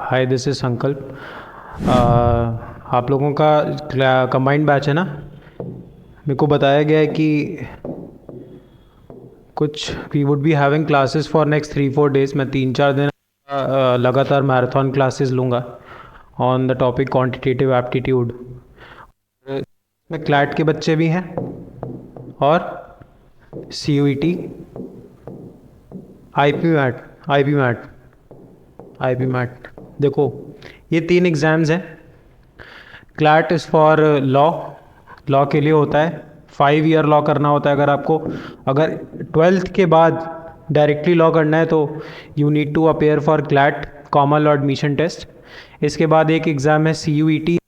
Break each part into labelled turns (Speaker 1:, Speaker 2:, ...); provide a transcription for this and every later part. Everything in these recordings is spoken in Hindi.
Speaker 1: हाय, दिस इज संकल्प। आप लोगों का कंबाइंड बैच है ना। मेरे को बताया गया है कि कुछ we would be having classes for next 3-4 days. मैं 3-4 दिन लगातार मैराथन क्लासेस लूँगा on the topic quantitative aptitude. में क्लैट के बच्चे भी हैं और C U E T, I P MAT, I P MAT. देखो, ये 3 एग्ज़ाम्स हैं। क्लैट इज़ फॉर लॉ के लिए होता है। 5 ईयर लॉ करना होता है। अगर 12th के बाद डायरेक्टली लॉ करना है तो you need to appear for CLAT, common law admission test. इसके बाद एक एग्ज़ाम है C U E T,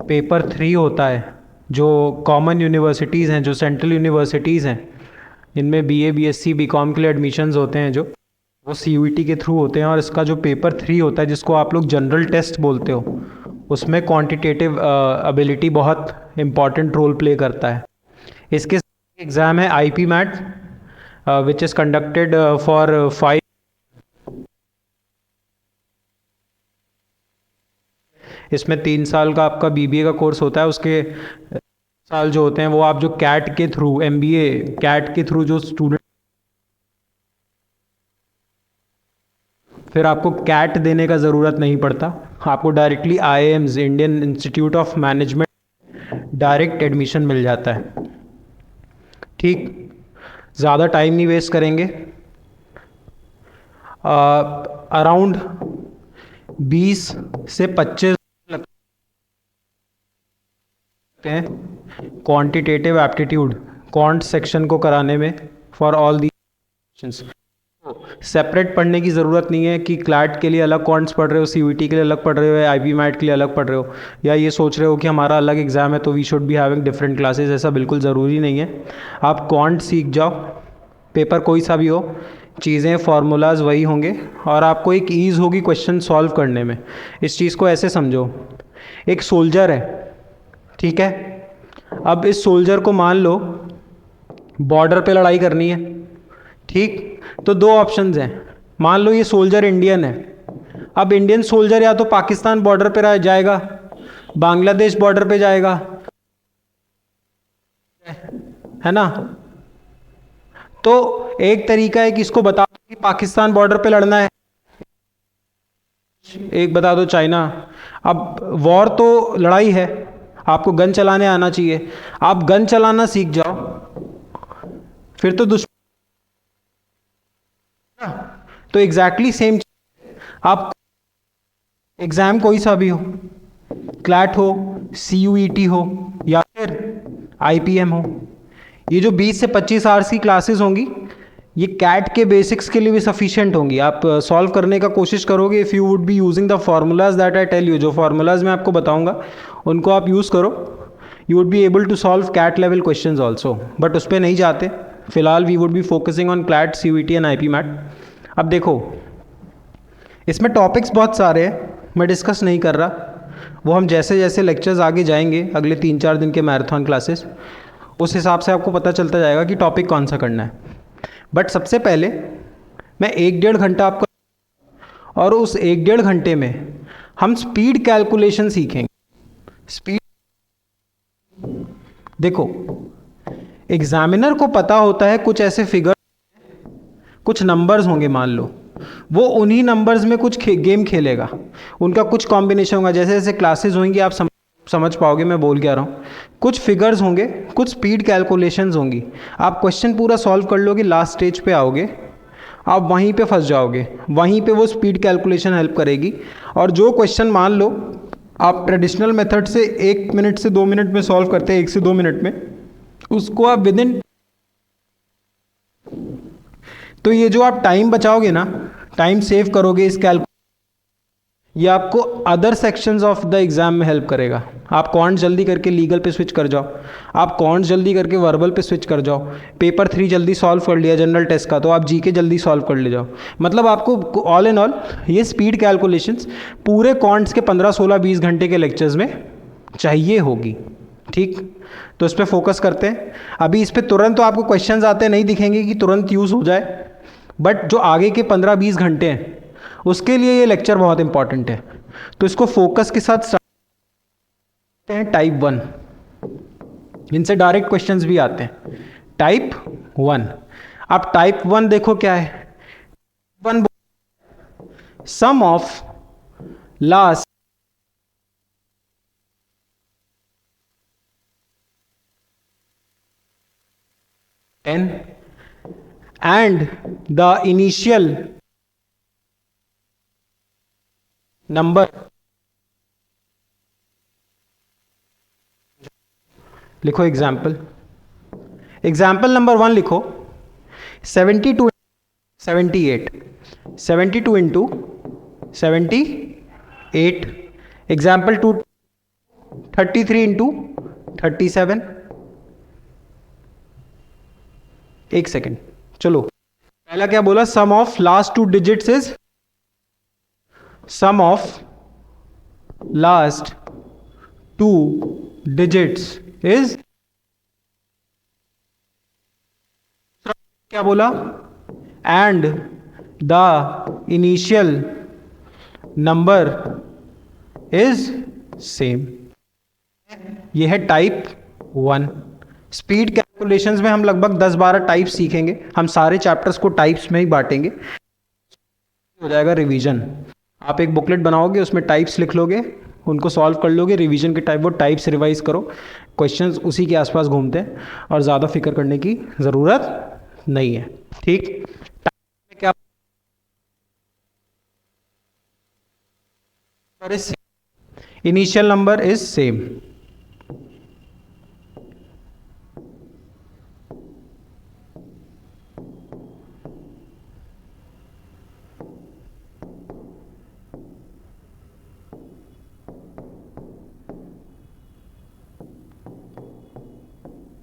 Speaker 1: paper 3 होता है। जो कॉमन यूनिवर्सिटीज़ हैं, जो सेंट्रल यूनिवर्सिटीज़ हैं, इनमें B A, B S C, B com के लिए एडमिशन्स होते हैं, जो वो सी यू ई टी के थ्रू होते हैं। और इसका जो पेपर 3 होता है, जिसको आप लोग जनरल टेस्ट बोलते हो, उसमें क्वांटिटेटिव एबिलिटी बहुत इम्पॉर्टेंट रोल प्ले करता है। इसके एग्ज़ाम है I P MAT, which is conducted for 5। इसमें 3 साल का आपका बीबीए का कोर्स होता है। उसके साल जो होते हैं वो आप जो कैट के थ्रू, एमबीए कैट के थ्रू जो स्टूडेंट, फिर आपको कैट देने का ज़रूरत नहीं पड़ता। आपको directly IIMs, Indian Institute of Management, direct admission मिल जाता है। ठीक, ज़्यादा टाइम नहीं वेस्ट करेंगे। अराउंड 20 से 25 लगते हैं क्वांटिटेटिव एप्टीट्यूड क्वांट सेक्शन को कराने में for all the questions. Separate पढ़ने की ज़रूरत नहीं है कि क्लैट के लिए अलग क्वांट्स पढ़ रहे हो, सी के लिए अलग पढ़ रहे हो, या आई पी मैट के लिए अलग पढ़ रहे हो, या ये सोच रहे हो कि हमारा अलग एग्ज़ाम है तो we should be having different classes. ऐसा बिल्कुल ज़रूरी नहीं है। आप क्वांट सीख जाओ, पेपर कोई सा भी हो, चीज़ें फार्मूलाज वही होंगे और आपको एक ईज़ होगी क्वेश्चन सॉल्व करने में। इस चीज़ को ऐसे समझो, एक सोल्जर है, ठीक है। अब इस सोल्जर को मान लो बॉर्डर पे लड़ाई करनी है, ठीक। तो 2 ऑप्शंस हैं। मान लो ये सोल्जर इंडियन है। अब इंडियन सोल्जर या तो पाकिस्तान बॉर्डर पे जाएगा, बांग्लादेश बॉर्डर पे जाएगा, है ना। तो एक तरीका है कि इसको बता दो कि पाकिस्तान बॉर्डर पे लड़ना है, एक बता दो चाइना। अब वॉर तो लड़ाई है, आपको गन चलाने आना चाहिए। आप गन चलाना सीख जाओ, फिर तो दुश्मन। तो एग्जैक्टली सेम। आप एग्जाम कोई सा भी हो, क्लैट हो, सी यू ई टी हो, या फिर आई पी एम हो, ये जो 20 से 25 आवर्स की क्लासेस होंगी, ये कैट के बेसिक्स के लिए भी सफिशिएंट होंगी। आप सॉल्व करने का कोशिश करोगे if you would be using the formulas that I tell you. जो फार्मूलाज मैं आपको बताऊंगा उनको आप यूज़ करो, you would be able to solve CAT level questions also. But उस पर नहीं जाते फिलहाल, we would be focusing on CLAT, C U E T and I P MAT. अब देखो, इसमें टॉपिक्स बहुत सारे हैं, मैं डिस्कस नहीं कर रहा। वो हम जैसे जैसे लेक्चर्स आगे जाएंगे, अगले 3-4 दिन के मैराथन क्लासेस, उस हिसाब से आपको पता चलता जाएगा कि टॉपिक कौन सा करना है। बट सबसे पहले मैं 1-1.5 घंटा आपको, और उस 1-1.5 घंटे में हम स्पीड कैलकुलेशन सीखेंगे। स्पीड, देखो, एग्जामिनर को पता होता है कुछ ऐसे फिगर, कुछ नंबर्स होंगे, मान लो वो उन्हीं नंबर्स में कुछ गेम खेलेगा, उनका कुछ कॉम्बिनेशन होगा। जैसे जैसे क्लासेस होंगी आप समझ पाओगे मैं बोल क्या रहा हूँ। कुछ फिगर्स होंगे, कुछ स्पीड कैलकुलेशंस होंगी। आप क्वेश्चन पूरा सॉल्व कर लोगे, लास्ट स्टेज पे आओगे, आप वहीं पे फंस जाओगे, वहीं पे वो स्पीड कैलकुलेशन हेल्प करेगी। और जो क्वेश्चन मान लो आप ट्रेडिशनल मेथड से 1 मिनट से 2 मिनट में सॉल्व करते हैं, 1 से 2 मिनट में, उसको आप विद इन, तो ये जो आप टाइम बचाओगे ना, टाइम सेव करोगे इस ये आपको other sections of the exam में हेल्प करेगा। आप क्वांट जल्दी करके लीगल पे स्विच कर जाओ, आप क्वांट जल्दी करके वर्बल पे स्विच कर जाओ, पेपर 3 जल्दी सॉल्व कर लिया जनरल टेस्ट का, तो आप जीके जल्दी सॉल्व कर ले जाओ। मतलब आपको ऑल इन ऑल ये स्पीड कैलकुलेशंस पूरे क्वांट्स के 15, 16, 20 घंटे के लेक्चर्स में चाहिए होगी, ठीक। तो इस पर फोकस करते हैं। अभी इस पर तुरंत तो आपको क्वेश्चंस आते नहीं दिखेंगे कि तुरंत यूज़ हो जाए, बट जो आगे के 15-20 घंटे हैं उसके लिए ये लेक्चर बहुत इंपॉर्टेंट है, तो इसको फोकस के साथ स्टार्ट करते हैं। टाइप 1, इनसे डायरेक्ट क्वेश्चंस भी आते हैं। टाइप 1, अब टाइप 1 देखो क्या है। 1 sum of last n and the initial number, लिखो एग्जाम्पल नंबर 1 लिखो 72 78 72 इंटू 78, एग्जाम्पल 2 33 इंटू 37। एक सेकेंड, चलो पहला क्या बोला, sum of last 2 digits is, sum of last 2 digits is, क्या बोला, and the initial number is same. ये है टाइप 1। स्पीड कैलकुलेशंस में हम लगभग 10-12 टाइप्स सीखेंगे, हम सारे चैप्टर्स को टाइप्स में ही बांटेंगे। हो जाएगा रिवीजन, आप एक बुकलेट बनाओगे, उसमें टाइप्स लिख लोगे, उनको सॉल्व कर लोगे, रिवीजन के टाइप वो टाइप्स रिवाइज करो, क्वेश्चंस उसी के आसपास घूमते हैं और ज़्यादा फिक्र करने की ज़रूरत नहीं है। ठीक, क्या इनिशियल नंबर इज सेम।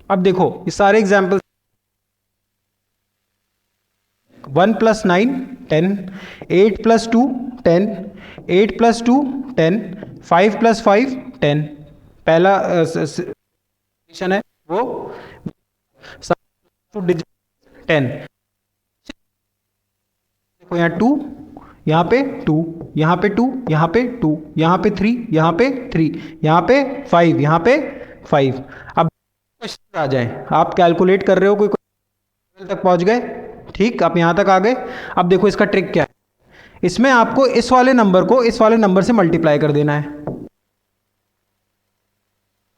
Speaker 1: अब देखो ये सारे एग्जाम्पल, 1 + 9 10, 8 + 2 10, 8 + 2 10, 5 + 5 10। पहला है वो 10। देखो यहाँ 2, यहाँ पे 2, यहाँ पे 2, यहाँ पे 2, यहाँ पे 3, यहाँ पे 3, यहाँ पे 5, यहाँ पे 5। अब क्वेश्चन आ जाए, आप कैलकुलेट कर रहे हो, कोई तक पहुंच गए, ठीक, आप यहां तक आ गए। अब देखो इसका ट्रिक क्या है, इसमें आपको इस वाले नंबर को इस वाले नंबर से मल्टीप्लाई कर देना है।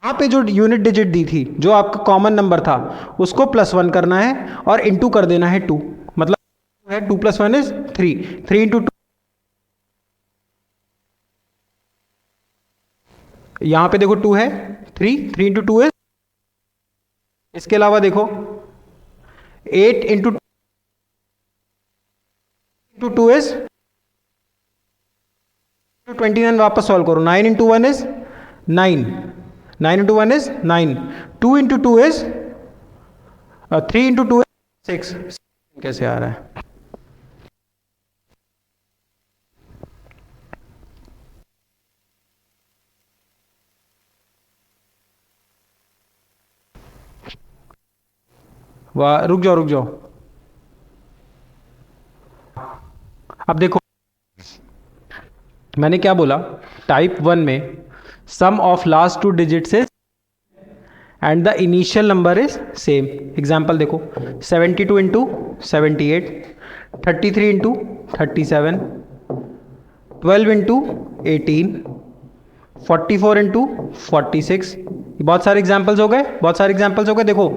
Speaker 1: यहां पे जो यूनिट डिजिट दी थी, जो आपका कॉमन नंबर था, उसको +1 करना है और इंटू कर देना है 2, मतलब है 2 + 1 इज 3, 3 इंटू 2, यहां पे देखो 2 है, 3, 3 इंटू 2 इज, इसके अलावा देखो 8 इंटू 2 इज 29, वापस सॉल्व करो, 9 into 1 is 9, 9 into 1 is 9, 2 into 2 is 3 into 2 is 6। कैसे आ रहा है, वाह, रुक जाओ। अब देखो मैंने क्या बोला, टाइप 1 में sum of last 2 digits is and the initial number is same. Example देखो 72 इंटू 78, 33 इंटू 37, 12 इंटू 18, 44 इंटू 46। बहुत सारे एग्जाम्पल्स हो गए, देखो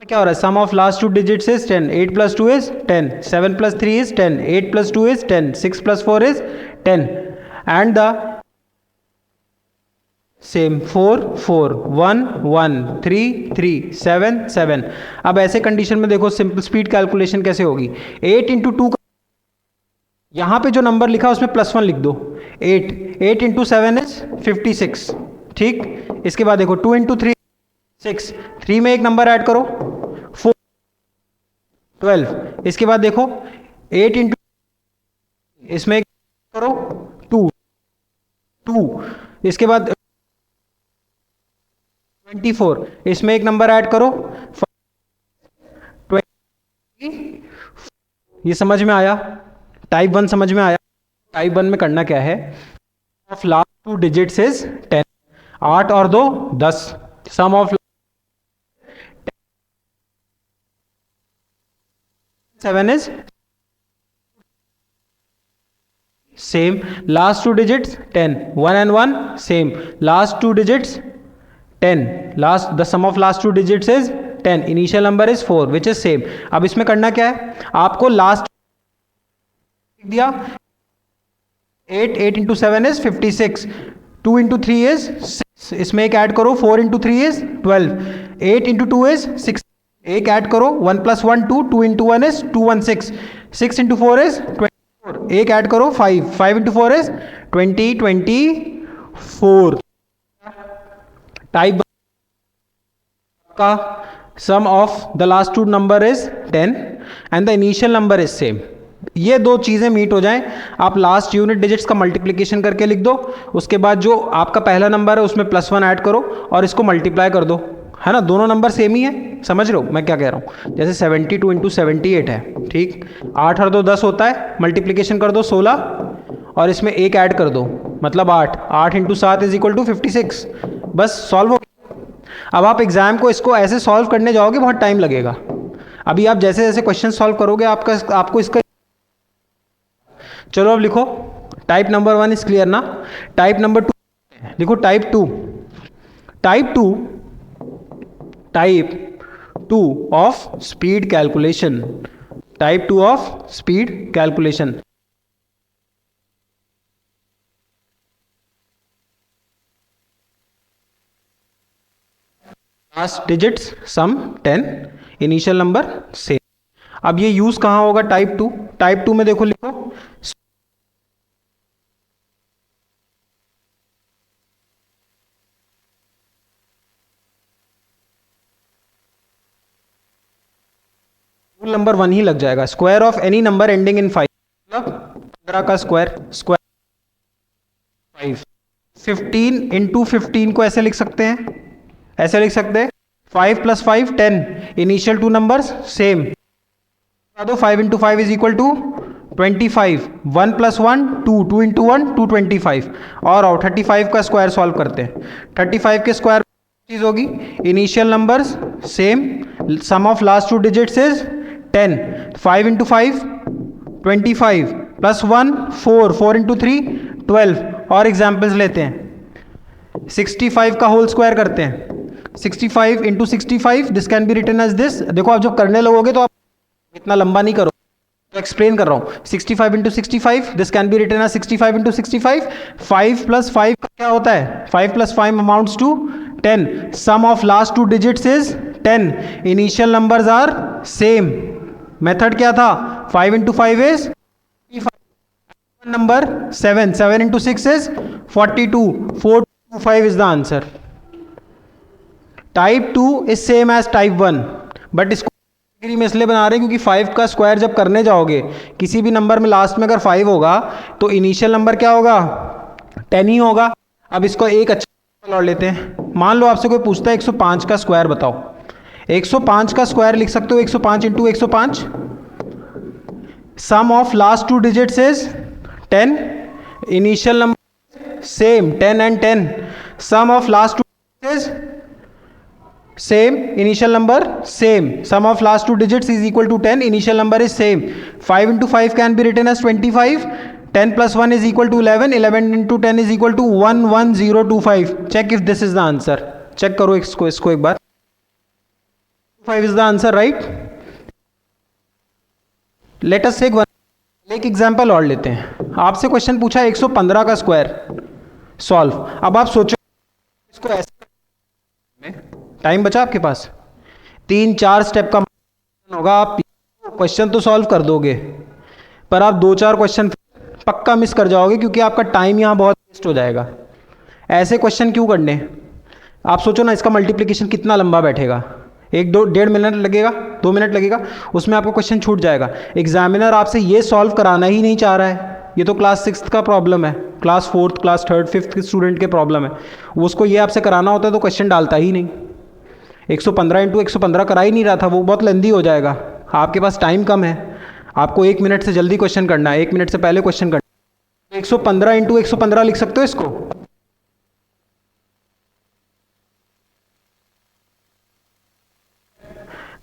Speaker 1: क्या हो रहा है, sum of last 2 digits is 10, 8 + 2 is 10, 7 + 3 is 10, 8 + 2 is 10, 6 + 4 is 10, and the same 4 4 1 1 3 3 7 7। अब ऐसे कंडीशन में देखो सिंपल स्पीड कैलकुलेशन कैसे होगी, 8 इंटू 2, यहां पे जो नंबर लिखा उसमें +1 लिख दो, 8 इंटू 7 इज 56, ठीक। इसके बाद देखो 2 इंटू 3 6, 3 में एक नंबर ऐड करो 4 12। इसके बाद देखो 8 इंटू, इसमें एक करो 2 2, इसके बाद 24, इसमें एक नंबर ऐड करो 20। ये समझ में आया, टाइप 1 समझ में आया। टाइप 1 में करना क्या है, of last two digits is 10, 8 और 2 10, sum of 7 is same, last two digits 10, 1 and 1 same, last two digits 10, last the sum of last two digits is 10, initial number is 4 which is same. अब इसमें करना क्या है, आपको लास्ट दिया 8, 8 into 7 is 56, 2 into 3 is 6, इसमें एक ऐड करो, 4 into 3 is 12, 8 into 2 is 6, एक ऐड करो, 1 plus 1 2, 2 into 1 is 2 1 6, 6 into 4 is 24, एक ऐड करो 5, 5 into 4 is 20 24. टाइप का sum of the last two number is 10 and the initial number is same. ये दो चीज़ें मीट हो जाएं, आप लास्ट यूनिट डिजिट्स का मल्टीप्लिकेशन करके लिख दो, उसके बाद जो आपका पहला नंबर है उसमें +1 ऐड करो और इसको मल्टीप्लाई कर दो, है ना, दोनों नंबर सेम ही है. समझ रहे हो मैं क्या कह रहा हूँ, जैसे 72 इंटू 78 है, ठीक, 8 और 2 10 होता है, मल्टीप्लिकेशन कर दो 16 और इसमें एक ऐड कर दो, मतलब 8, 8 इंटू 7 इज इक्वल टू 56, बस सॉल्व हो. अब आप एग्जाम को इसको ऐसे सॉल्व करने जाओगे बहुत टाइम लगेगा. अभी आप जैसे जैसे क्वेश्चन सॉल्व करोगे आपको इसका, चलो अब लिखो. टाइप नंबर 1 इज क्लियर ना. टाइप नंबर 2 लिखो. Type 2 of speed calculation. Type 2 of speed calculation. Last digits sum 10, initial number same. अब ये यूज कहां होगा टाइप 2. टाइप 2 में देखो लिखो नंबर 1 ही लग जाएगा. Square of any number ending in 5, मतलब 15 का स्क्वायर 5. 15 इंटू 15 को ऐसे लिख सकते हैं, ऐसे लिख सकते हैं 5 + 5 10, initial two numbers same. 5 into 5 is equal to 25, 1 + 1 2, 2 into 1 225. और आओ 35 का स्क्वायर सॉल्व करते हैं. 35 के स्क्वायर चीज होगी, initial numbers same, sum of last two digits is 10, 5 into 5 25 + 1 4, 4 into 3 12. और एग्जाम्पल्स लेते हैं. 65 का होल स्क्वायर करते हैं. 65 into 65 this can be written as this. देखो आप जब करने लगोगे तो आप इतना लंबा नहीं करो, तो एक्सप्लेन कर रहा हूँ. 65 into 65 this can be written as 65 into 65. 5 + 5 का क्या होता है, 5 + 5 amounts to 10. Sum of last two digits is 10, initial numbers are same. Method क्या था, 5 into 5 is number 7, 7 into 6 is 42, 425 is the answer. Type 2 is same as type 1, but इसको डिग्री में इसलिए बना रहे हैं क्योंकि 5 का स्क्वायर जब करने जाओगे किसी भी नंबर में लास्ट में अगर 5 होगा तो इनिशियल नंबर क्या होगा, 10 ही होगा. अब इसको एक अच्छा और लेते हैं. मान लो आपसे कोई पूछता है 105 का स्क्वायर बताओ. 105 का स्क्वायर लिख सकते हो 105 into 105. Sum of last two digits is 10, initial number same 10 and 10. Sum of last two digits is same, initial number same, sum of last two digits is equal to 10, initial number is same. 5 into 5 can be written as 25, 10 plus 1 is equal to 11, 11 into 10 is equal to 11025. check if this is the answer. check करो इसको एक बार. 5 is the answer, right? let us take एक एग्जाम्पल और लेते हैं. आपसे क्वेश्चन पूछा 115 का स्क्वायर सॉल्व. अब आप सोचो इसको ऐसे, टाइम बचा आपके पास, 3-4 स्टेप का होगा, आप क्वेश्चन तो सॉल्व कर दोगे पर आप 2-4 क्वेश्चन पक्का मिस कर जाओगे क्योंकि आपका टाइम यहाँ बहुत वेस्ट हो जाएगा. ऐसे क्वेश्चन क्यों करने. आप सोचो ना इसका मल्टीप्लिकेशन कितना लंबा बैठेगा, 1-2-1.5 मिनट लगेगा, 2 मिनट लगेगा, उसमें आपका क्वेश्चन छूट जाएगा. एग्जामिनर आपसे ये सॉल्व कराना ही नहीं चाह रहा है. ये तो क्लास 6 का प्रॉब्लम है, class 4th class 3rd 5th के स्टूडेंट के प्रॉब्लम है. उसको ये आपसे कराना होता है तो क्वेश्चन डालता ही नहीं. 115 इंटू 115 करा ही नहीं रहा था, वो बहुत लेंदी हो जाएगा. आपके पास टाइम कम है, आपको 1 मिनट से जल्दी क्वेश्चन करना है, 1 मिनट से पहले क्वेश्चन करना 115 इंटू 115 लिख सकते हो इसको।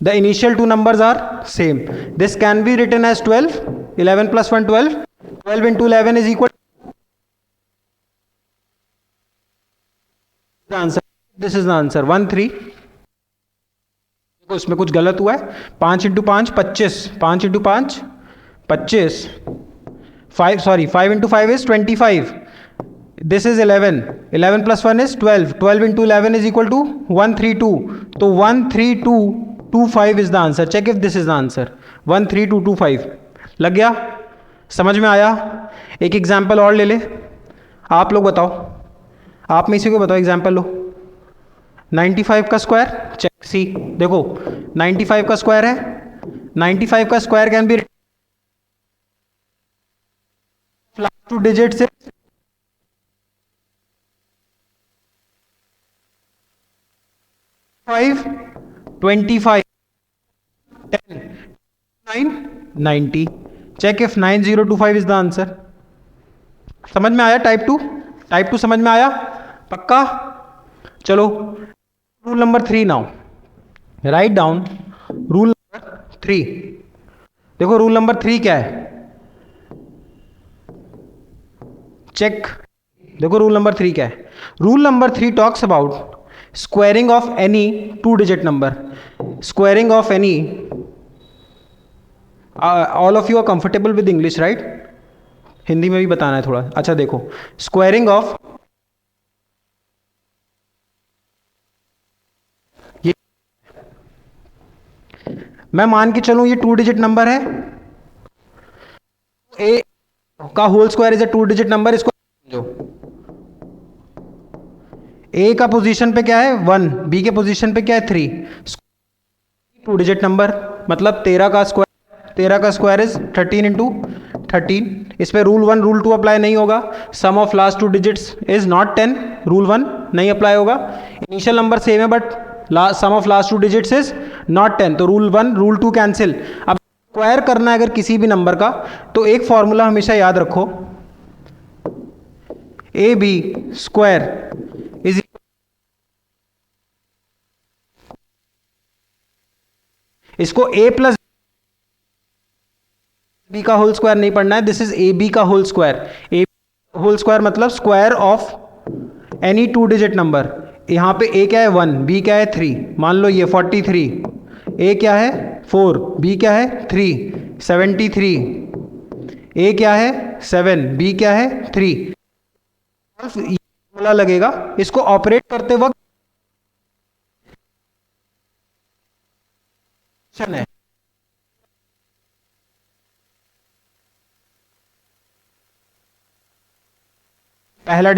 Speaker 1: The initial two numbers are same. This can be written as 12. 11 plus 1 12. 12 into 11 is equal to the answer. This is the answer 1 3. देखो इसमें कुछ गलत हुआ है। 5 into 5 25, 5 into 5 25, 5 sorry 5 into 5 is 25. This is 11. 11 plus 1 is 12. 12 into 11 is equal to 132. तो 13225 is the answer. Check if this is the answer. 13225 लग गया? समझ में आया? एक एग्जाम्पल और ले ले। आप लोग बताओ, आप में से कोई बताओ एग्जाम्पल लो। 95 का स्क्वायर, चेक सी। देखो 95 का स्क्वायर है, 95 का square can be last two digit से 5 25 10 9 90. Check if 9025 is the answer. समझ में आया? टाइप टू समझ में आया? पक्का? चलो rule number 3 now right down rule number 3. देखो रूल नंबर 3 क्या है, चेक। देखो रूल नंबर 3 क्या है। Rule number 3 talks about squaring of any two digit number. Squaring of any all of you are comfortable with English right? Hindi में भी बताना है थोड़ा। अच्छा देखो squaring of ये, मैं मान के चलूं ये 2 डिजिट नंबर है, ए का whole square is a 2 digit number. इसको समझो, ए का पोजीशन पे क्या है 1, बी के पोजीशन पे क्या है 3, 2 डिजिट नंबर मतलब 13 का स्क्वायर इज 13 इंटू 13. इस पे रूल 1 रूल 2 अप्लाई नहीं होगा। Sum of last 2 digits is not 10, rule 1 नहीं अप्लाई होगा। इनिशियल नंबर सेम है but sum of last 2 digits is not 10, तो रूल 1 रूल 2 कैंसिल। अब स्क्वायर करना है अगर किसी भी नंबर का तो एक फॉर्मूला हमेशा याद रखो, ए बी स्क्वायर इज, इसको a प्लस बी का होल स्क्वायर नहीं पढ़ना है, दिस इज ए बी का होल स्क्वायर। ए होल स्क्वायर मतलब square of any 2 digit number. यहाँ पे a क्या है 1, b क्या है 3, मान लो ये 43, a क्या है 4, b क्या है 3, 73, a क्या है 7, b क्या है 3। फॉर्मूला लगेगा, इसको ऑपरेट करते वक्त है पहला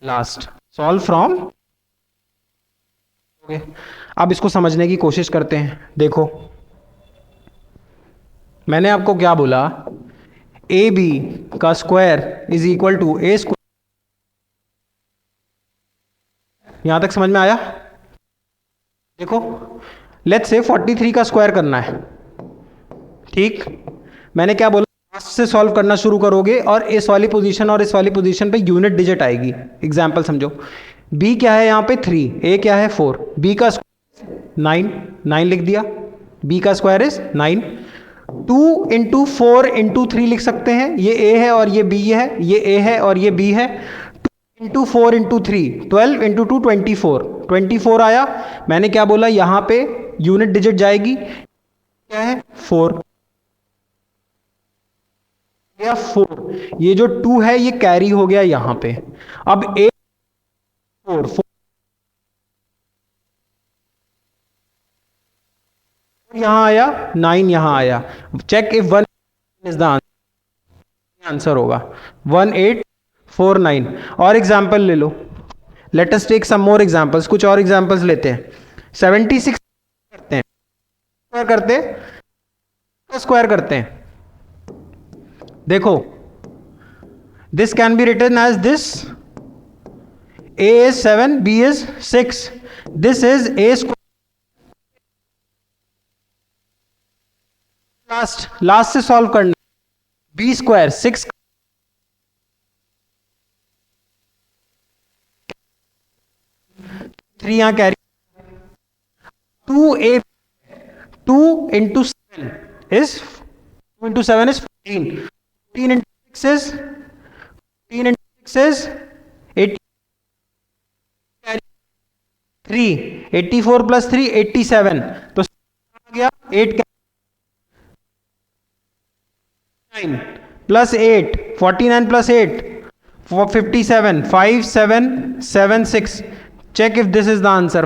Speaker 1: लास्ट सॉल्व फ्रॉम। ओके अब इसको समझने की कोशिश करते हैं। देखो मैंने आपको क्या बोला, ए बी का square is equal to a square. यहां तक समझ में आया? देखो लेट्स से 43 का स्क्वायर करना है, ठीक। मैंने क्या बोला, लास्ट से सॉल्व करना शुरू करोगे और इस वाली पोजीशन और इस वाली पोजीशन पे यूनिट डिजिट आएगी। एग्जांपल समझो, b क्या है यहाँ पे 3, a क्या है 4, b का 9 लिख दिया, b का स्क्वायर इज 9। 2 इंटू 4 इंटू 3 लिख सकते हैं, ये a है और ये b है, ये a है और ये b है। 2 इंटू 4 इंटू 3 12 इंटू 2 24 आया। मैंने क्या बोला, यहाँ पे यूनिट डिजिट जाएगी, क्या है 4 या 4, ये जो 2 है ये कैरी हो गया यहाँ पे। अब a 4 यहाँ आया, 9 यहाँ आया। Check if 1 is the answer होगा 1849। और एग्जाम्पल ले लो, let us take some more examples, कुछ और एग्जाम्पल्स लेते हैं। 76 करते हैं, स्क्वायर करते हैं। देखो this can be written as this, a is 7, b is 6, this is a square last last से सॉल्व करना, बी स्क्वायर 6 3 यहां carry 2a 2 into 7 is 2 into 7 is 14. 14 into 6 is 14 into 6 is 80. 3 84 plus 3 87. तो आ गया 8 9 plus 8 49 plus 8 57 5 7 7 6. Check if this is the answer.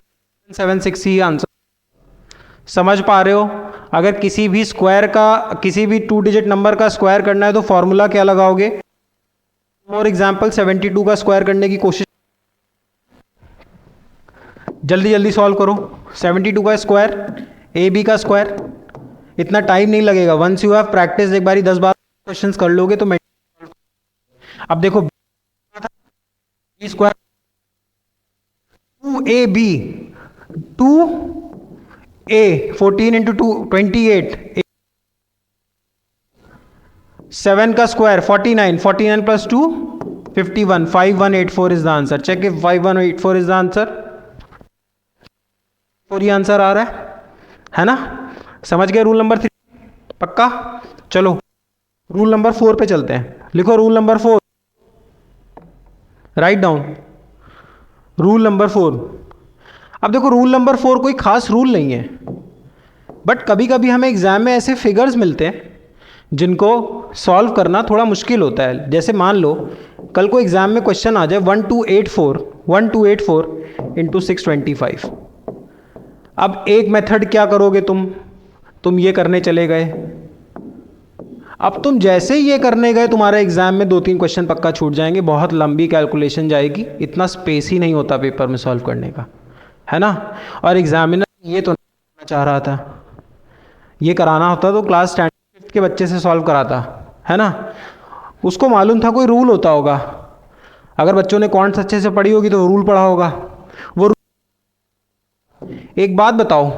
Speaker 1: 7 6 he answer. समझ पा रहे हो? अगर किसी भी स्क्वायर का, किसी भी 2 डिजिट नंबर का स्क्वायर करना है तो फॉर्मूला क्या लगाओगे? फॉर एग्जांपल 72 का स्क्वायर करने की कोशिश, जल्दी जल्दी सॉल्व करो। 72 का स्क्वायर, ए बी का स्क्वायर, इतना टाइम नहीं लगेगा। वंस यू हैव प्रैक्टिस, एक बारी 10 बार क्वेश्चंस कर लोगे तो मैं। अब देखो B square 2ab 2a 14 into 2 28, 7 का square 49 49 plus 2 51 5184 is the answer. Check if 5184 is the answer. और ये आंसर आ रहा है ना? समझ गए रूल नंबर 3? पक्का? चलो रूल नंबर 4 पे चलते हैं। लिखो rule number 4, right down rule number 4। अब देखो रूल नंबर 4 कोई खास रूल नहीं है, बट कभी कभी हमें एग्जाम में ऐसे फिगर्स मिलते हैं जिनको सॉल्व करना थोड़ा मुश्किल होता है। जैसे मान लो कल को एग्जाम में क्वेश्चन आ जाए 1284 इंटू 625। अब एक मेथड क्या करोगे तुम ये करने चले गए। अब तुम जैसे ही ये करने गए तुम्हारे एग्जाम में 2-3 क्वेश्चन पक्का छूट जाएंगे, बहुत लंबी कैलकुलेशन जाएगी, इतना स्पेस ही नहीं होता पेपर में सॉल्व करने का, है ना? और एग्जामिनर ये तो नहीं चाह रहा था, ये कराना होता तो क्लास स्टैंडर्ड के बच्चे से सॉल्व कराता, है ना? उसको मालूम था कोई रूल होता होगा, अगर बच्चों ने क्वांट्स अच्छे से पढ़ी होगी तो रूल पढ़ा होगा। वो एक बात बताओ,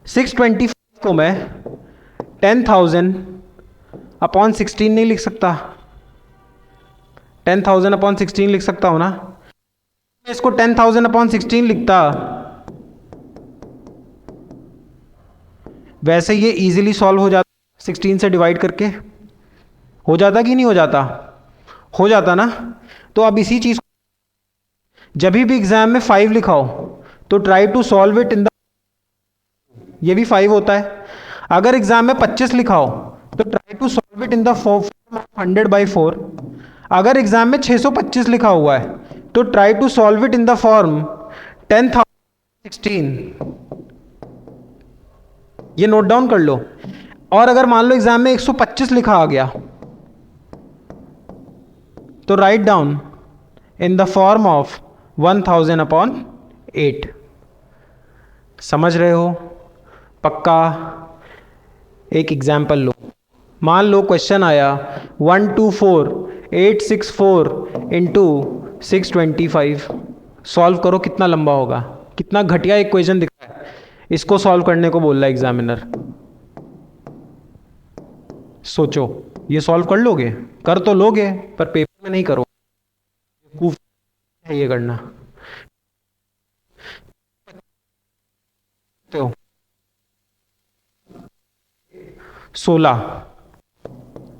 Speaker 1: 625 को मैं 10,000 अपॉन 16 नहीं लिख सकता? 10,000 अपॉन 16 लिख सकता हूं ना? मैं इसको 10,000 अपॉन 16 लिखता, वैसे ये इजीली सॉल्व हो जाता 16 से डिवाइड करके। हो जाता कि नहीं हो जाता? हो जाता ना? तो अब इसी चीज जब भी एग्जाम में 5 लिखाओ तो try to solve it in the, ये भी 5 होता है। अगर एग्जाम में 25 लिखाओ तो try to solve it in the form 100/4। अगर एग्जाम में 625 लिखा हुआ है तो try to solve it in the form 10,016। ये नोट डाउन कर लो। और अगर मान लो एग्जाम में 125 लिखा आ गया तो write down in the form of 1000/8। समझ रहे हो? पक्का? एक एग्जाम्पल लो, मान लो क्वेश्चन आया 124864 इंटू 625। सॉल्व करो, कितना लंबा होगा, कितना घटिया इक्वेशन दिखा है, इसको सॉल्व करने को बोल रहा है एग्जामिनर। सोचो, ये सॉल्व कर लोगे? कर तो लोगे पर पेपर में नहीं करो, है ये करना। तो 16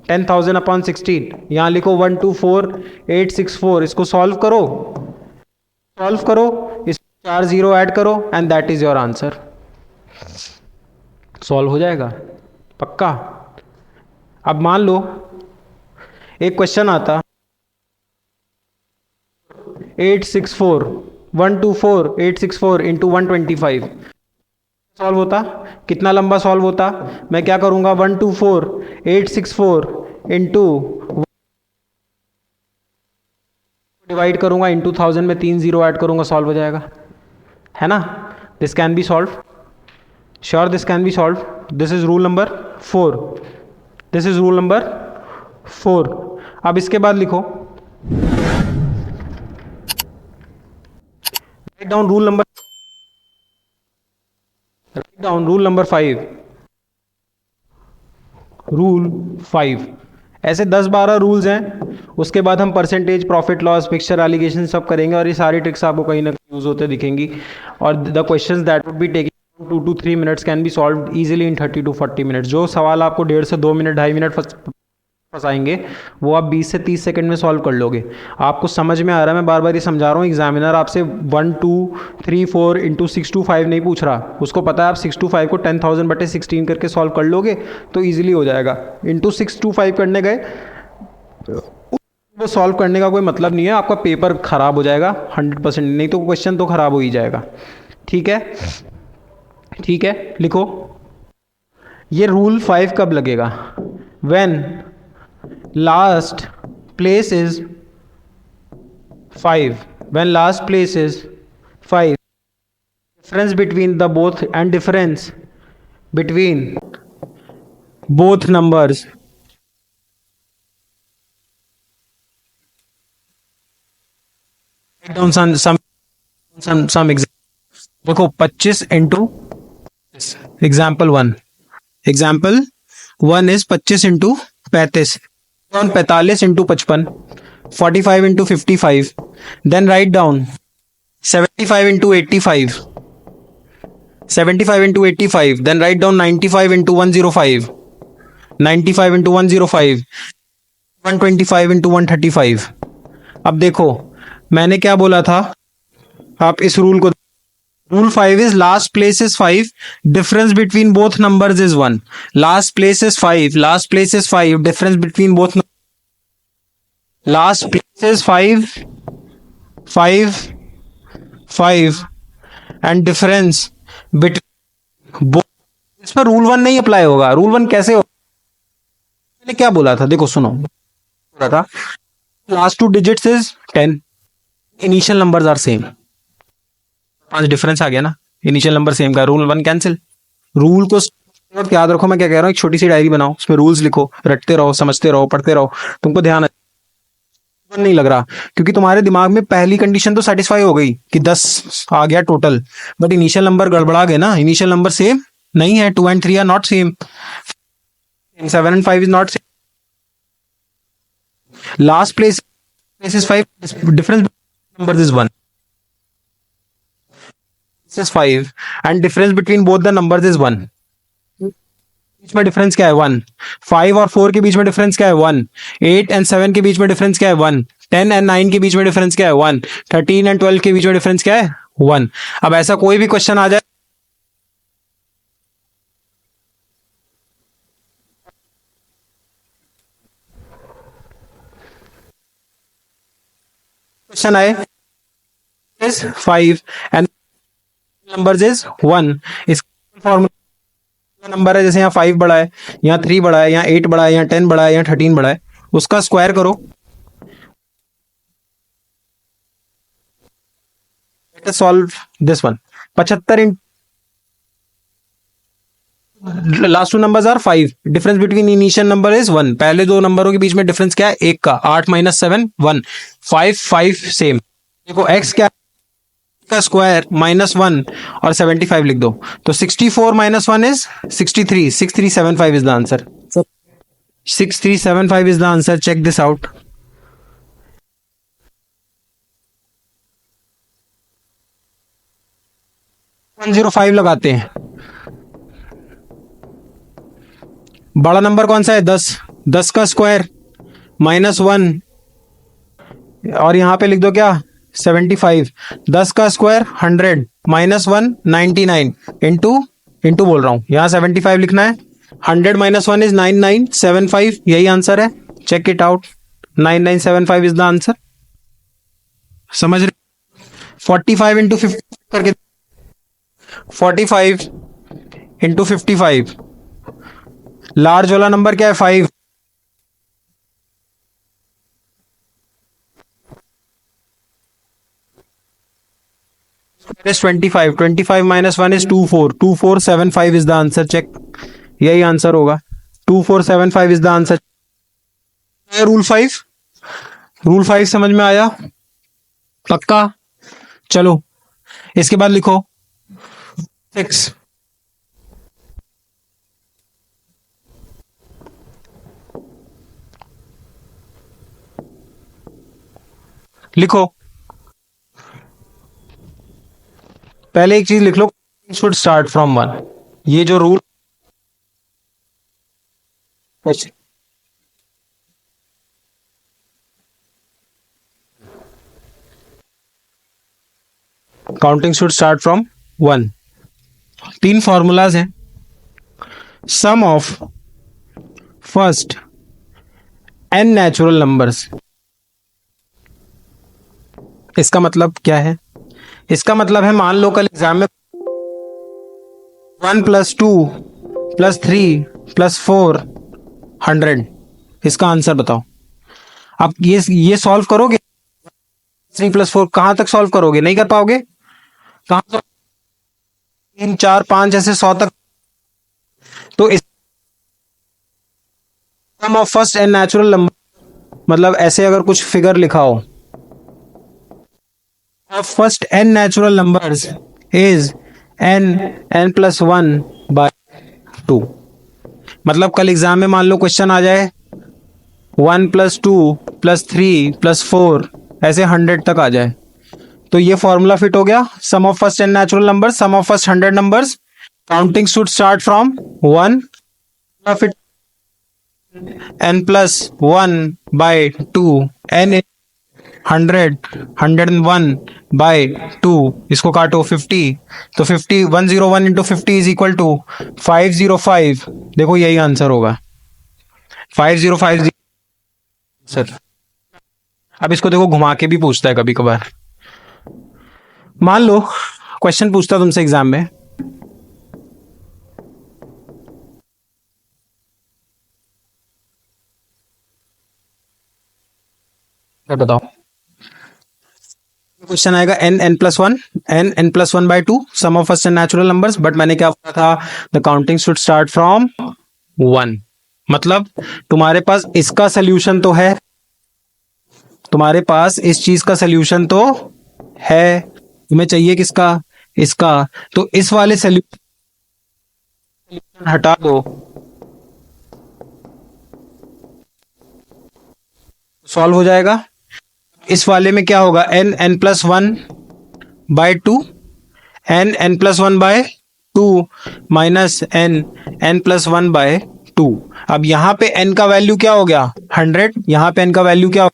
Speaker 1: 10,000/16, यहां लिखो 124864, इसको सॉल्व करो, इस 4 0 ऐड करो and that is your answer. Solve हो जाएगा पक्का। अब मान लो एक क्वेश्चन आता 124 इंटू 125, सॉल्व होता? कितना लंबा सॉल्व होता? मैं क्या करूंगा, 124 इंटू डिवाइड करूंगा, इंटू 1000 में 3 0 ऐड करूंगा, सॉल्व हो जाएगा, है ना? This can be solve, sure this can be solve. This is rule number 4, this is rule number 4। अब इसके बाद लिखो, write down rule number, write down rule number 5। Rule 5। ऐसे 10-12 रूल्स हैं। उसके बाद हम percentage, profit loss, mixture, alligation सब करेंगे और ये सारी ट्रिक्स आपको कहीं ना कहीं यूज होते दिखेंगी। और the questions that would be taking 2 to 3 minutes can be solve easily in 30 to 40 minutes. जो सवाल आपको 1.5 से 2 मिनट, 2.5 मिनट फंसाएंगे, वो आप 20 से 30 सेकंड में सॉल्व कर लोगे। आपको समझ में आ रहा है? मैं बार बार ये समझा रहा हूँ, एग्जामिनर आपसे 1 2 3 4 इंटू 6 to 5 नहीं पूछ रहा। उसको पता है आप 6 to 5 को 10,000/16 करके सॉल्व कर लोगे तो ईजिली हो जाएगा। इंटू 6 to 5 करने गए, वो सॉल्व करने का कोई मतलब नहीं है, आपका पेपर खराब हो जाएगा 100%, नहीं तो क्वेश्चन तो खराब हो ही जाएगा। ठीक है, ठीक है, लिखो। ये रूल 5 कब लगेगा? When last place is 5, when last place is 5, difference between the both and difference between both numbers, write down some example। देखो 25 into example 1, example 1 is 25 into 35, 45 into 55, 45 into 55, then write down 75 into 85, 75 into 85, then write down 95 into 105, 95 into 105, 125 into 135। अब देखो मैंने क्या बोला था, आप इस रूल को, rule 5 is last place is 5, difference between both numbers is 1। Last place is 5, last place is 5, difference between both, last place is 5, 5, 5 and difference between both. इस पर रूल 1 नहीं अप्लाई होगा। रूल 1 कैसे होगा? मैंने क्या बोला था, देखो सुनो, बोला था last 2 digits is 10, initial numbers are same. 5 difference आ गया ना, इनिशियल नंबर सेम का, रूल 1 कैंसिल। रूल को याद रखो, मैं क्या कह रहा हूँ, एक छोटी सी डायरी बनाओ, उसमें रूल्स लिखो, रटते रहो, समझते रहो, पढ़ते रहो, तुमको ध्यान नहीं लग रहा, क्योंकि तुम्हारे दिमाग में पहली कंडीशन तो सेटिस्फाई हो गई कि 10 आ गया टोटल, बट इनिशियल नंबर गड़बड़ा गए ना। इनिशियल नंबर सेम नहीं है, 2 and 3 are not same, 7 and 5 is not same, last place is 5, difference numbers is 1, this is 5 and difference between both the numbers is 1। बीच में डिफरेंस क्या है? 1। 5 और 4 के बीच में डिफरेंस क्या है? 1। 8 and 7 के बीच में डिफरेंस क्या है? 1। 10 and 9 के बीच में डिफरेंस क्या है? 1। 13 and 12 के बीच में डिफरेंस क्या है? 1। अब ऐसा कोई भी क्वेश्चन आ जाए, क्वेश्चन आए is 5 and numbers is 1, इसका फॉर्मूला नंबर है, जैसे यहाँ 5 बड़ा है, यहाँ 3 बड़ा है, यहाँ 8 बड़ा है, यहाँ 10 बड़ा है, यहाँ 13 बड़ा है, उसका स्क्वायर करो। Let us solve this one. 75 लास्ट 2 नंबर्स are 5, difference between initial number is 1। पहले 2 नंबरों के बीच में डिफरेंस क्या है? 1 का। 8 - 7 1, 5 5 सेम। देखो x क्या का स्क्वायर -1 और 75 लिख दो, तो 64 - 1 is 63, 6375 is the answer. 6375 is the answer, check this out. 105 लगाते हैं। बड़ा नंबर कौन सा है? 10, 10 का स्क्वायर -1 और यहां पे लिख दो क्या? 75। 10 का स्क्वायर 100, -1 99, इंटू बोल रहा हूं, यहां 75 लिखना है। 100 - 1 इज 9975, यही आंसर है, check it out. 9975 is the answer. समझ रहे? 45 इंटू 50 करके, 45 इंटू 55, लार्ज वाला नंबर क्या है? 5। 25, 25 - 1 is 24, 2475 is the answer, check। यही आंसर होगा, 2475 is the answer। Rule 5, rule 5 समझ में आया? पक्का? चलो इसके बाद लिखो 6। लिखो, पहले एक चीज लिख लो, शुड स्टार्ट फ्रॉम 1। ये जो rule counting should start from 1। तीन फॉर्मूलाज हैं। Sum of first n natural numbers, इसका मतलब क्या है? इसका मतलब है, मान लो कल एग्जाम में 1+2+3+4 100, इसका आंसर बताओ। आप ये सॉल्व करोगे? 3+4 कहां तक सॉल्व करोगे? नहीं कर पाओगे। कहां तक? 3 4 5 ऐसे 100 तक। तो इस sum of first n natural number, मतलब ऐसे अगर कुछ फिगर लिखा हो, of first n natural numbers is n+1/2। मतलब कल एग्जाम में मान लो क्वेश्चन आ जाए 1+2+3+4 ऐसे 100 तक आ जाए, तो ये फॉर्मूला फिट हो गया। Sum of first n natural numbers, sum of first 100 numbers, counting should start from 1, fit n+1/2, n 100 101/2, इसको काटो 50, तो 50 101 इंटू 50 इज इक्वल टू 505। देखो यही आंसर होगा 5050 सर। अब इसको देखो, घुमा के भी पूछता है कभी कभार। मान लो क्वेश्चन पूछता तुमसे एग्जाम में, बताओ, क्वेश्चन आएगा n+1 sum of first and natural numbers, but मैंने क्या बोला था? The counting should start from 1। मतलब तुम्हारे पास इसका सोल्यूशन तो है, तुम्हारे पास इस चीज का सोल्यूशन तो है, तुम्हें चाहिए किसका? इसका। तो इस वाले सोल्यूशन हटा दो, सॉल्व हो जाएगा। इस वाले में क्या होगा? n+1/2, n+1/2 minus n+1/2। अब यहां पे n का वैल्यू क्या हो गया? 100। यहां पे n का वैल्यू क्या हो?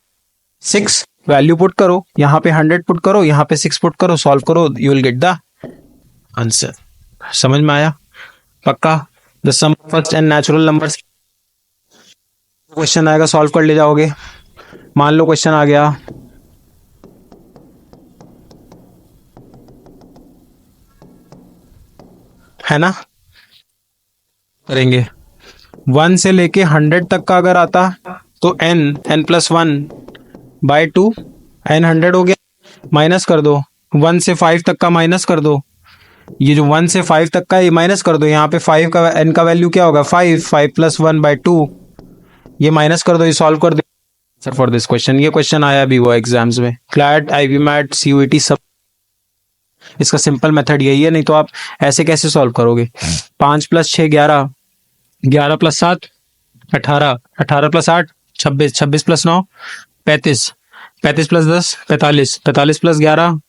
Speaker 1: 6। वैल्यू पुट करो, यहां पे 100 पुट करो, यहां पे 6 पुट करो, सॉल्व करो, you will get the answer. समझ में आया? पक्का? The sum of first and natural numbers question आएगा, सॉल्व कर ले जाओगे। मान लो क्वेश्चन आ गया, है ना? करेंगे 1 से लेके 100 तक का अगर आता तो n+1/2, n 100 हो गया, माइनस कर दो 1 से 5 तक का, माइनस कर दो ये जो 1 से 5 तक का, ये माइनस कर दो। यहाँ पे 5 का n का वैल्यू क्या होगा? 5+1/2, ये माइनस कर दो, ये सॉल्व कर दो सर फॉर दिस क्वेश्चन। ये क्वेश्चन आया भी हुआ एग्जाम्स में, क्लैट, आईबी मैट, सीयूईटी, सब। इसका सिंपल मेथड यही है, नहीं तो आप ऐसे कैसे सॉल्व करोगे? 5+6 11, 11+7 18, 18+8 26, 26+9 35, 35+10 45, 45+11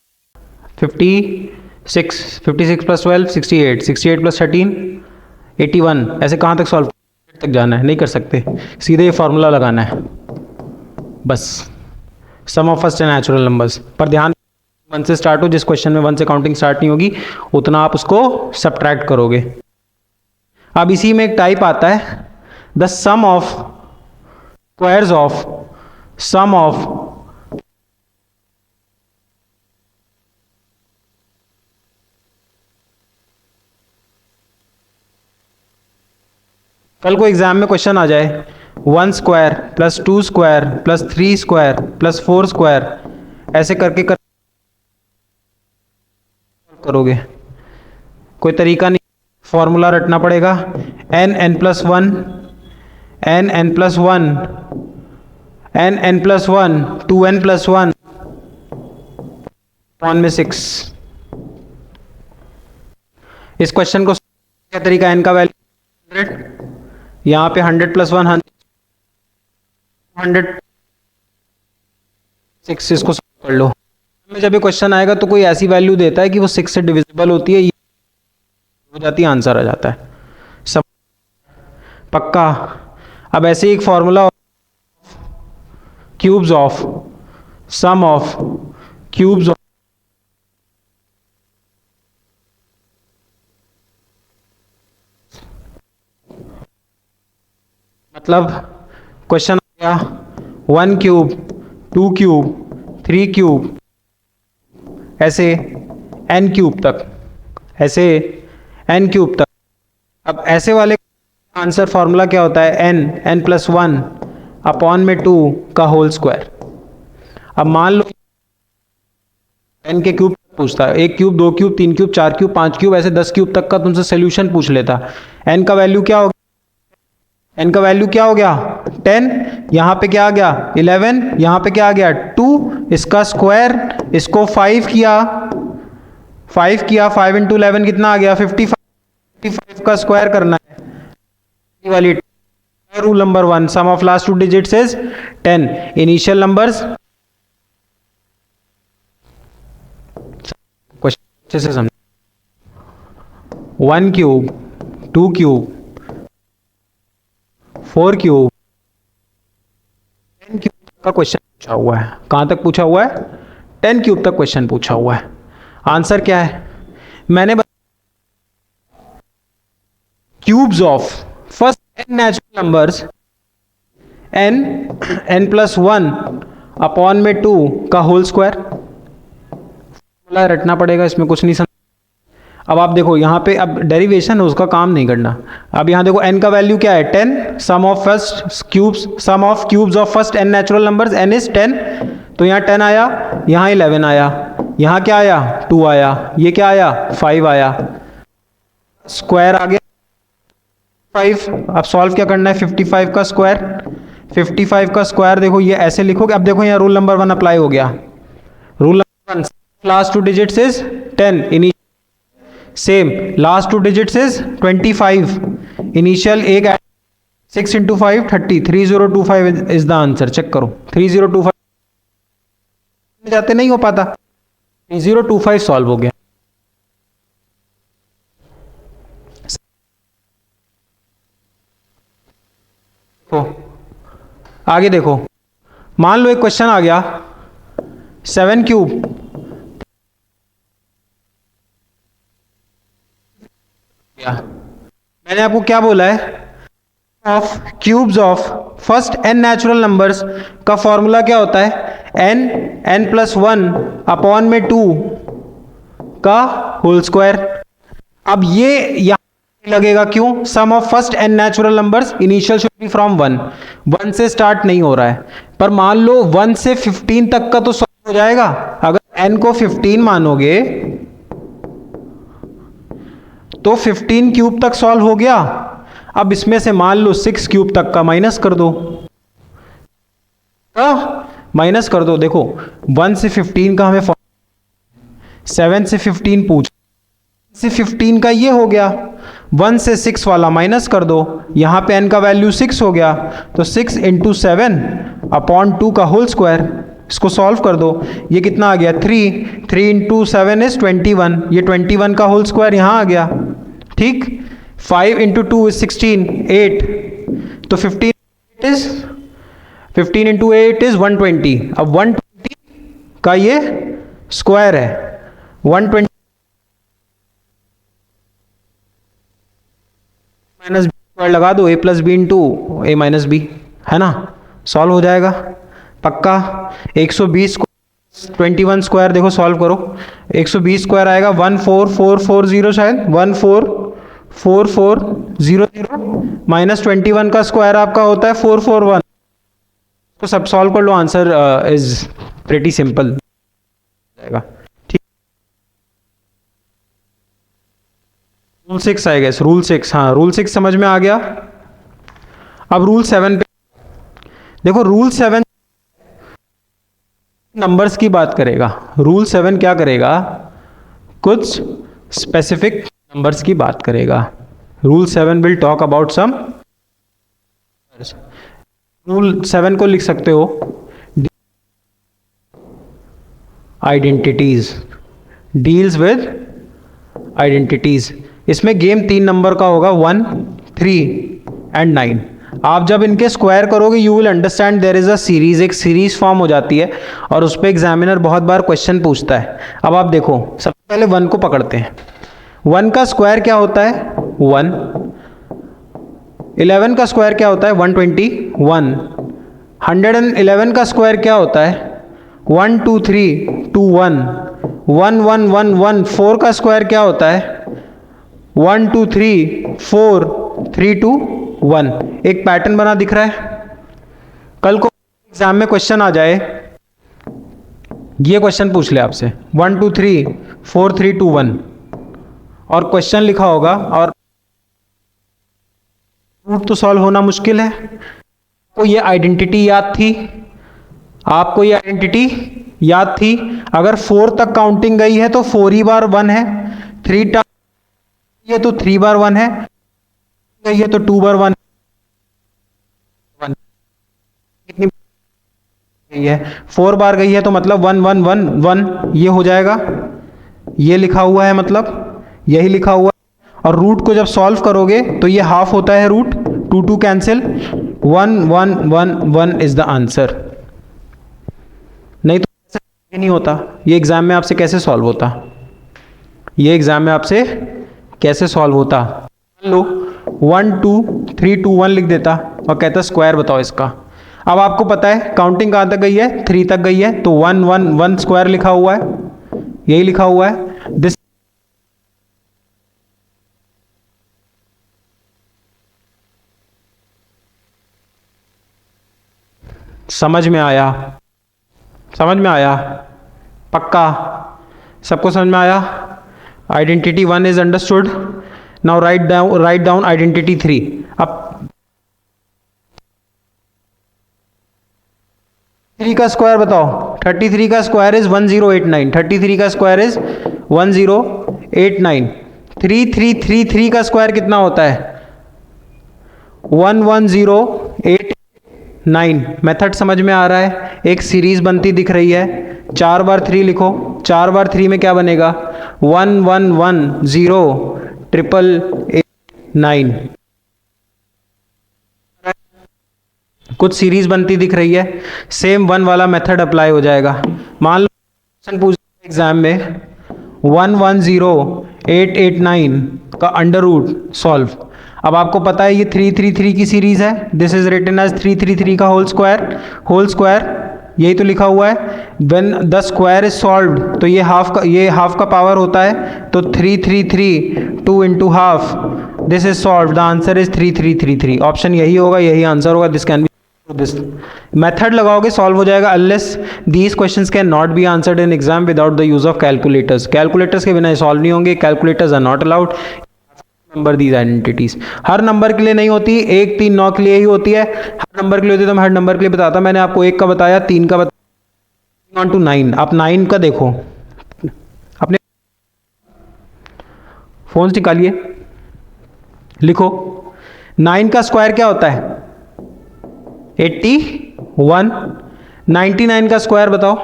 Speaker 1: 56, 56+12 68, 68+13 81। ऐसे कहाँ तक सॉल्व तक जाना है? नहीं कर सकते, सीधे ये फॉर्मूला लगाना है बस। Sum of first and natural numbers पर ध्यान, 1 से स्टार्ट हो, जिस क्वेश्चन में 1 से काउंटिंग स्टार्ट नहीं होगी उतना आप उसको सब्ट्रैक्ट करोगे। अब इसी में एक टाइप आता है, the sum of squares of sum of कल को एग्जाम में क्वेश्चन आ जाए 1 square plus 2 square plus 3 square plus 4 square, ऐसे करके करोगे, कोई तरीका नहीं, फॉर्मूला रटना पड़ेगा। n+1 n+1 n+1 2n+1 1 में 6। इस क्वेश्चन को क्या तरीका? n का वैल्यू 100, यहाँ पे 100+1 100 6, इसको कर लो। में जब ये क्वेश्चन आएगा तो कोई ऐसी वैल्यू देता है कि वो 6 से डिविजिबल होती है, ये हो जाती है, आंसर आ जाता है सब पक्का। अब ऐसे ही एक formula, cubes of sum of cubes of, मतलब क्वेश्चन आ गया 1 क्यूब 2 क्यूब 3 क्यूब ऐसे n क्यूब तक, ऐसे n क्यूब तक। अब ऐसे वाले आंसर फॉर्मूला क्या होता है, n प्लस 1 अपॉन में 2 का होल स्क्वायर। अब मान लो n के क्यूब पूछता है, 1 cube 2 cube 3 cube 4 cube 5 cube ऐसे 10 क्यूब तक का तुमसे सोल्यूशन पूछ लेता। n का वैल्यू क्या हो गया, n का वैल्यू क्या हो गया 10, यहाँ पे क्या आ गया 11, यहाँ पे क्या आ गया 2, इसका स्क्वायर, इसको 5 किया 5 इंटू 11 कितना आ गया 55, 55 का स्क्वायर करना है वाली। Rule number 1, sum of last 2 digits is 10, initial numbers. Question अच्छे से समझ, 1 क्यूब 2 क्यूब 4 क्यूब 10 क्यूब का क्वेश्चन पूछा हुआ है। कहां तक पूछा हुआ है, 10 क्यूब तक क्वेश्चन पूछा हुआ है। आंसर क्या है, मैंने cubes of first n natural numbers n plus 1 upon में 2 का होल स्क्वायर। फॉर्मूला रटना पड़ेगा, इसमें कुछ नहीं समझ। अब आप देखो यहाँ पे, अब डेरिवेशन है उसका काम नहीं करना। अब यहाँ देखो n का वैल्यू क्या है 10, sum of first cubes, sum of cubes of first n natural numbers n is 10, तो यहाँ 10 आया, यहाँ 11 आया, यहाँ क्या आया 2 आया, ये क्या आया 5 आया, स्क्वायर आ गया 5। अब सॉल्व क्या करना है, 55 का स्क्वायर, 55 का स्क्वायर देखो ये ऐसे लिखोगे। अब देखो यहाँ रूल नंबर 1 अप्लाई हो गया, rule number 1 last 2 digits is 10, initial same last 2 digits is 25, initial एक 6 into 5 30, 3025 is the answer. Check करो 3025 जाते नहीं हो पाता, 3025 सॉल्व हो गया। आगे देखो, मान लो एक क्वेश्चन आ गया 7 क्यूब, मैंने आपको क्या बोला है, of cubes of first n natural numbers का फॉर्मूला क्या होता है, n प्लस 1 अपॉन में 2 का होल स्क्वायर। अब ये यहां लगेगा, क्यों, sum of first n natural numbers initial should be from 1 से स्टार्ट नहीं हो रहा है, पर मान लो 1 से 15 तक का तो सॉल्व हो जाएगा। अगर n को 15 मानोगे तो 15 क्यूब तक सॉल्व हो गया। अब इसमें से मान लो 6 क्यूब तक का माइनस कर दो, माइनस कर दो। देखो 1 से 15 का हमें 7 से 15 पूछ, से 15 का ये हो गया, 1 से 6 वाला माइनस कर दो, यहाँ पे n का वैल्यू 6 हो गया, तो 6 इंटू 7 अपॉन 2 का होल स्क्वायर, इसको सॉल्व कर दो, ये कितना आ गया 3 इंटू 7 इज 21, ये 21 का होल स्क्वायर यहाँ आ गया, ठीक। 5 इंटू 2 इज 16, 8, तो 15 इंटू 8 इज 120। अब 120 का ये स्क्वायर है, 120 माइनस बी स्क्वायर लगा दो, a plus B into A minus B, है ना, सॉल्व हो जाएगा पक्का। 120 21 स्क्वायर देखो सॉल्व करो, 120 स्क्वायर आएगा 14440, शायद 14440, माइनस 21 का स्क्वायर आपका होता है 441। तो सब सॉल्व कर लो, आंसर इज प्रेटी सिंपल जाएगा, ठीक। रूल 6 आएगा, रूल 6, हाँ रूल 6 समझ में आ गया। अब रूल 7 पे देखो, रूल 7 नंबर्स की बात करेगा, रूल 7 क्या करेगा, कुछ स्पेसिफिक नंबर्स की बात करेगा। Rule 7 will talk about sum, rule 7 को लिख सकते हो आइडेंटिटीज, डील्स विद आइडेंटिटीज। इसमें गेम 3 नंबर का होगा, 1, 3 एंड 9। आप जब इनके स्क्वायर करोगे you will understand there is a series, एक सीरीज फॉर्म हो जाती है और उस पर एग्जामिनर बहुत बार क्वेश्चन पूछता है। अब आप देखो, सबसे पहले 1 को पकड़ते हैं। 1 का स्क्वायर क्या होता है? 1। 11 का स्क्वायर क्या होता है? 121। 111 का स्क्वायर क्या होता है? 1 2 3 2 1 1 1 1 1। 4 का स्क्वायर क्या होता है? 1 2 3 4 3 2 1। एक पैटर्न बना दिख रहा है। कल को एग्जाम में क्वेश्चन आ जाए, ये क्वेश्चन पूछ ले आपसे 1 2 3 4 3 2 1 और क्वेश्चन लिखा होगा और रूट तो सॉल्व होना मुश्किल है। तो ये आइडेंटिटी याद थी, आपको ये आइडेंटिटी याद थी। अगर 4 तक काउंटिंग गई है तो 4 ही बार 1 है, 3 टाइम ये तो 3 बार 1 है, गई है तो 2 बार 1 कितनी गई है? 4 बार गई है तो मतलब 1 1 1 1 ये हो जाएगा। ये लिखा हुआ है, मतलब यही लिखा हुआ है। और रूट को जब सॉल्व करोगे तो ये हाफ होता है root, 2 2 cancel, 1 1 1 1 is the answer. नहीं तो नहीं होता। ये एग्जाम में आपसे कैसे सॉल्व होता? ये एग्जाम में आपसे कैसे सॉल्व होता? लो 1 2 3 2 1 लिख देता और कहता स्क्वायर बताओ इसका। अब आपको पता है काउंटिंग कहाँ तक गई है? 3 तक गई है तो 1 1 1 स्क्वायर लिखा हुआ है, यही लिखा हुआ है। दिस समझ में आया? समझ में आया? पक्का सबको समझ में आया? Identity 1 is understood. Now write down identity 3। अब 3 का स्क्वायर बताओ। 33 का स्क्वायर इज 1089। 33 का स्क्वायर इज 1089। 3333 का स्क्वायर कितना होता है? 11089। मेथड समझ में आ रहा है? एक सीरीज बनती दिख रही है। 4 बार 3 लिखो। 4 बार 3 में क्या बनेगा? 1110,889। कुछ सीरीज बनती दिख रही है, सेम 1 वाला मेथड अप्लाई हो जाएगा। मान लो क्वेश्चन पूछ एग्जाम में 110889 का अंडर रूट सॉल्व। अब आपको पता है ये 333 की सीरीज है। दिस इज रिटन एज 333 का होल स्क्वायर, यही तो लिखा हुआ है। When the square is solved तो ये हाफ का पावर होता है, तो 333 2 into half, this is solve. The answer is 3333। Option यही होगा, यही आंसर होगा। This can be this method लगाओगे सॉल्व हो जाएगा। Unless these questions can not be answered in exam without the use of calculators. Calculators के बिना सॉल्व नहीं होंगे। Calculators are not allowed. Number these identities हर नंबर के लिए नहीं होती, 1 3 9 के लिए ही होती है। हर नंबर के लिए होती है तो मैं हर नंबर के लिए बताता। मैंने आपको 1 का बताया, 3 का बताया, 1 to 9। आप 9 का देखो, अपने फोन निकालिए, लिखो 9 का स्क्वायर क्या होता है? 81। 99 का स्क्वायर बताओ।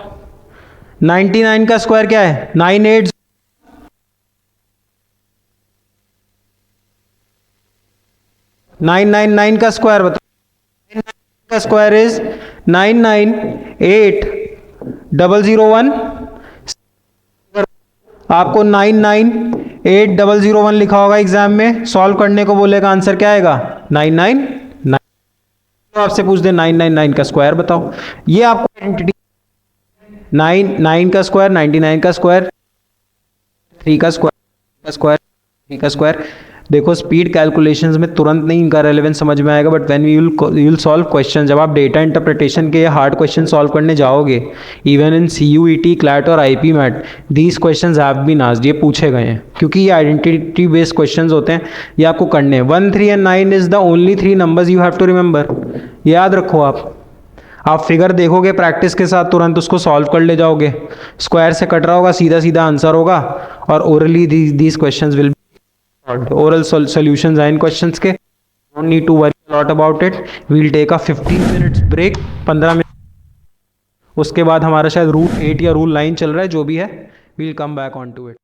Speaker 1: 99 का स्क्वायर क्या है? 98। 999 का स्क्वायर बताओ। 999 का स्क्वायर इज 998,001। आपको 998,001 लिखा होगा एग्जाम में, सॉल्व करने को बोलेगा, आंसर क्या आएगा? 999। तो आपसे पूछ दे 999 का स्क्वायर बताओ, ये आपको आइडेंटिटी 9 का स्क्वायर, 99 का स्क्वायर, 3 का स्क्वायर, 3 का स्क्वायर। देखो स्पीड कैलकुलेशंस में तुरंत नहीं इनका रेलेवेंस समझ में आएगा, but when you will solve question, जब आप डेटा इंटरप्रिटेशन के हार्ड क्वेश्चन सॉल्व करने जाओगे, इवन इन CUET, क्लैट और IP MAT, these questions have been asked, ये पूछे गए हैं क्योंकि ये आइडेंटिटी बेस्ड क्वेश्चंस होते हैं, ये आपको करने हैं। 1 3 and 9 is the only 3 numbers you have to remember. याद रखो। आप फिगर देखोगे प्रैक्टिस के साथ, तुरंत उसको सॉल्व कर ले जाओगे। स्क्वायर से कट रहा होगा, सीधा सीधा आंसर होगा। और orally these questions will oral solutions are in questions के, don't need to worry a lot about it. We'll take a 15 minutes break, 15 minute उसके बाद हमारा शायद रूल 8 या रूल 9 चल रहा है, जो भी है, will come back on to it.